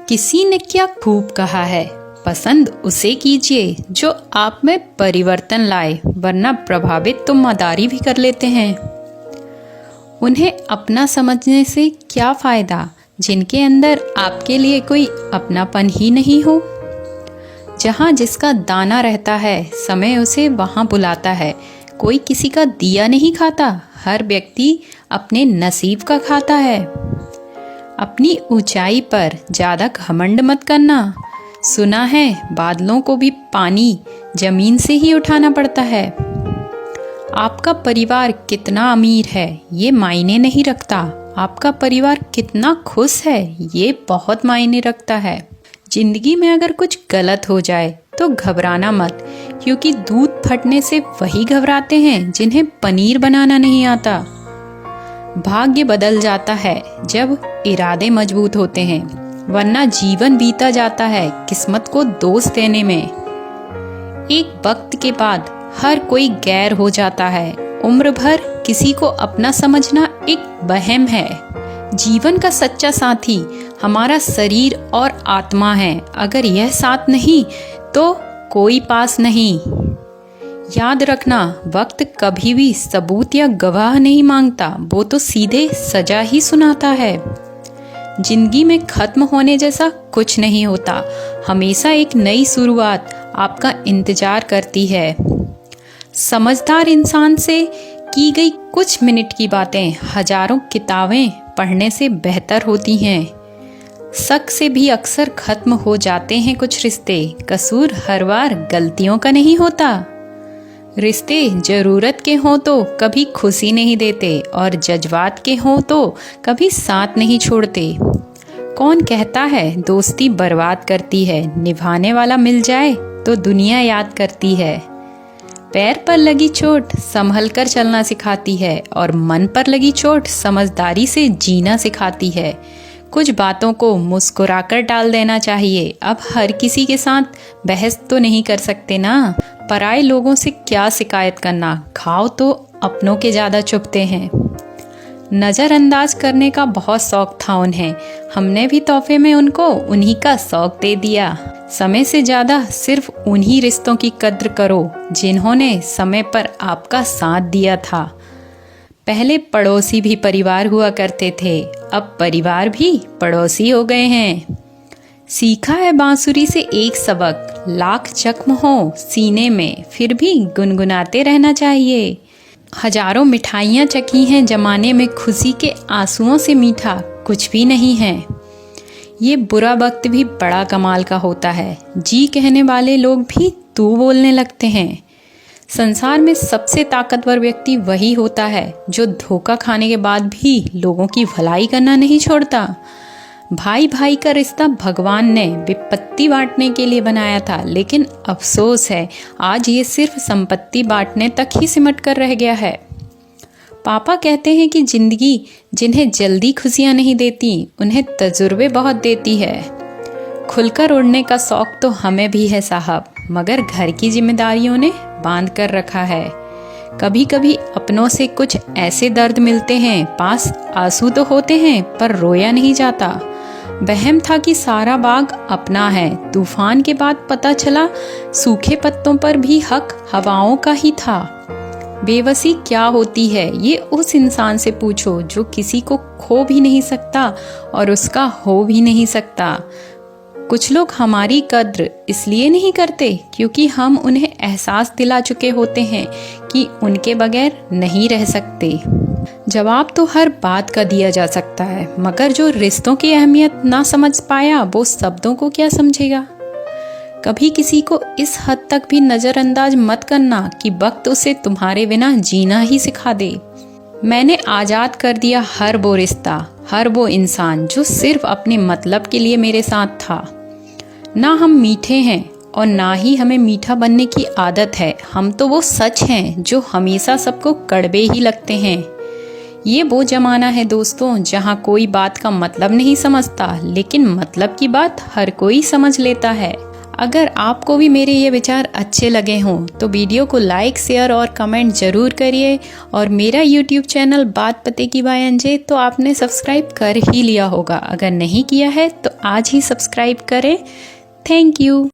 किसी ने क्या खूब कहा है, पसंद उसे कीजिए जो आप में परिवर्तन लाए, वरना प्रभावित तो मदारी भी कर लेते हैं। उन्हें अपना समझने से क्या फायदा जिनके अंदर आपके लिए कोई अपनापन ही नहीं हो। जहाँ जिसका दाना रहता है, समय उसे वहाँ बुलाता है। कोई किसी का दिया नहीं खाता, हर व्यक्ति अपने नसीब का खाता है। अपनी ऊंचाई पर ज्यादा घमंड मत करना। सुना है बादलों को भी पानी जमीन से ही उठाना पड़ता है। आपका परिवार कितना अमीर है ये मायने नहीं रखता, आपका परिवार कितना खुश है ये बहुत मायने रखता है। जिंदगी में अगर कुछ गलत हो जाए तो घबराना मत, क्योंकि दूध फटने से वही घबराते हैं जिन्हें पनीर बनाना नहीं आता। भाग्य बदल जाता है जब इरादे मजबूत होते हैं, वरना जीवन बीता जाता है किस्मत को दोष देने में। एक वक्त के बाद हर कोई गैर हो जाता है। उम्र भर किसी को अपना समझना एक वहम है। जीवन का सच्चा साथी हमारा शरीर और आत्मा है। अगर यह साथ नहीं तो कोई पास नहीं। याद रखना, वक्त कभी भी सबूत या गवाह नहीं मांगता, वो तो सीधे सजा ही सुनाता है। जिंदगी में खत्म होने जैसा कुछ नहीं होता, हमेशा एक नई शुरुआत आपका इंतजार करती है। समझदार इंसान से की गई कुछ मिनट की बातें हजारों किताबें पढ़ने से बेहतर होती हैं। शक से भी अक्सर खत्म हो जाते हैं कुछ रिश्ते। कसूर हर बार गलतियों का नहीं होता। रिश्ते जरूरत के हों तो कभी खुशी नहीं देते, और जज्बात के हों तो कभी साथ नहीं छोड़ते। कौन कहता है दोस्ती बर्बाद करती है, निभाने वाला मिल जाए तो दुनिया याद करती है। पैर पर लगी चोट संभल कर चलना सिखाती है, और मन पर लगी चोट समझदारी से जीना सिखाती है। कुछ बातों को मुस्कुराकर टाल देना चाहिए। अब हर किसी के साथ बहस तो नहीं कर सकते ना। पराए लोगों से क्या शिकायत करना, घाव तो अपनों के ज्यादा चुभते हैं। नजरअंदाज करने का बहुत शौक था उन्हें, हमने भी तोहफे में उनको उन्हीं का शौक दे दिया। समय से ज्यादा सिर्फ उन्हीं रिश्तों की कद्र करो जिन्होंने समय पर आपका साथ दिया था। पहले पड़ोसी भी परिवार हुआ करते थे, अब परिवार भी पड़ोसी हो गए हैं। सीखा है बांसुरी से एक सबक, लाख जख्म हो सीने में फिर भी गुनगुनाते रहना चाहिए। हजारों मिठाइयाँ चखी हैं जमाने में, खुशी के आंसुओं से मीठा कुछ भी नहीं है। ये बुरा वक्त भी बड़ा कमाल का होता है, जी कहने वाले लोग भी तू बोलने लगते हैं। संसार में सबसे ताकतवर व्यक्ति वही होता है जो धोखा खाने के बाद भी लोगों की भलाई करना नहीं छोड़ता। भाई भाई का रिश्ता भगवान ने विपत्ति बांटने के लिए बनाया था, लेकिन अफसोस है आज ये सिर्फ संपत्ति बांटने तक ही सिमट कर रह गया है। पापा कहते हैं कि जिंदगी जिन्हें जल्दी खुशियां नहीं देती, उन्हें तजुर्बे बहुत देती है। खुलकर उड़ने का शौक तो हमें भी है साहब, मगर घर की जिम्मेदारियों ने बांध कर रखा है। कभी कभी अपनों से कुछ ऐसे दर्द मिलते हैं, पास आंसू तो होते हैं पर रोया नहीं जाता। वहम था कि सारा बाग अपना है, तूफान के बाद पता चला सूखे पत्तों पर भी हक हवाओं का ही था। बेबसी क्या होती है ये उस इंसान से पूछो जो किसी को खो भी नहीं सकता और उसका हो भी नहीं सकता। कुछ लोग हमारी कद्र इसलिए नहीं करते क्योंकि हम उन्हें एहसास दिला चुके होते हैं कि उनके बगैर नहीं रह सकते। जवाब तो हर बात का दिया जा सकता है, मगर जो रिश्तों की अहमियत ना समझ पाया वो शब्दों को क्या समझेगा। कभी किसी को इस हद तक भी नजरअंदाज मत करना कि वक्त उसे तुम्हारे बिना जीना ही सिखा दे। मैंने आजाद कर दिया हर वो रिश्ता, हर वो इंसान जो सिर्फ अपने मतलब के लिए मेरे साथ था। ना हम मीठे हैं और ना ही हमें मीठा बनने की आदत है। हम तो वो सच हैं जो हमेशा सबको कड़वे ही लगते हैं। ये वो जमाना है दोस्तों जहाँ कोई बात का मतलब नहीं समझता, लेकिन मतलब की बात हर कोई समझ लेता है। अगर आपको भी मेरे ये विचार अच्छे लगे हों तो वीडियो को लाइक, शेयर और कमेंट ज़रूर करिए। और मेरा यूट्यूब चैनल बात पते की बाय अंजे तो आपने सब्सक्राइब कर ही लिया होगा। अगर नहीं किया है तो आज ही सब्सक्राइब करें। Thank you.